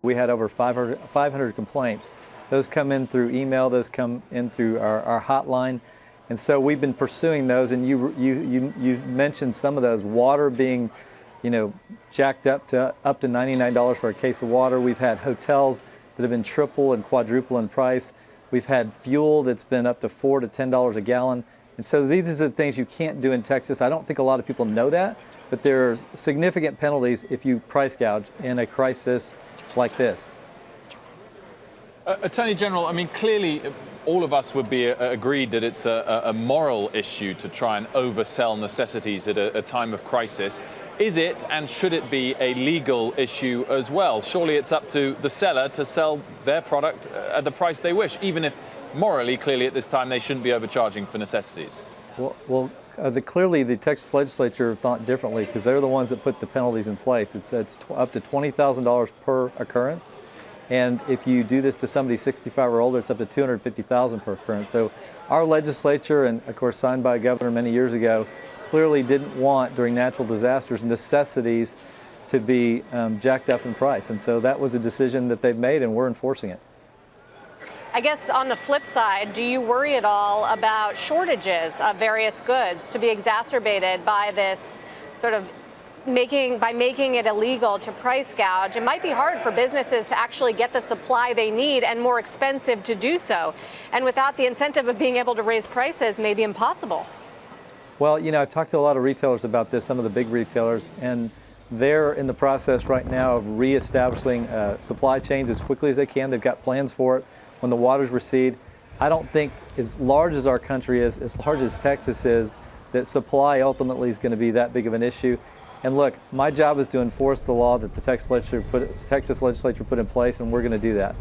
We had over 500 complaints. Those come in through email, those come in through our hotline. And so we've been pursuing those, and you mentioned some of those. Water being, jacked up to $99 for a case of water. We've had hotels that have been triple and quadruple in price. We've had fuel that's been up to $4 to $10 a gallon. And so these are the things you can't do in Texas. I don't think a lot of people know that, but there are significant penalties if you price gouge in a crisis like this. Attorney General, I mean, clearly all of us would be agreed that it's a moral issue to try and oversell necessities at a time of crisis. Is it, and should it be, a legal issue as well? Surely it's up to the seller to sell their product at the price they wish, even if morally, clearly at this time, they shouldn't be overcharging for necessities. Clearly the Texas legislature thought differently, because they're the ones that put the penalties in place. It's up to $20,000 per occurrence. And if you do this to somebody 65 or older, it's up to $250,000 per occurrence. So our legislature, and of course signed by a governor many years ago, clearly didn't want, during natural disasters, necessities to be jacked up in price. And so that was a decision that they've made, and we're enforcing it. I guess on the flip side, do you worry at all about shortages of various goods to be exacerbated by this sort of making it illegal to price gouge? It might be hard for businesses to actually get the supply they need, and more expensive to do so. And without the incentive of being able to raise prices, may be impossible. Well, I've talked to a lot of retailers about this, some of the big retailers, and they're in the process right now of reestablishing supply chains as quickly as they can. They've got plans for it when the waters recede. I don't think, as large as our country is, as large as Texas is, that supply ultimately is going to be that big of an issue. And look, my job is to enforce the law that the Texas legislature put in place, and we're going to do that.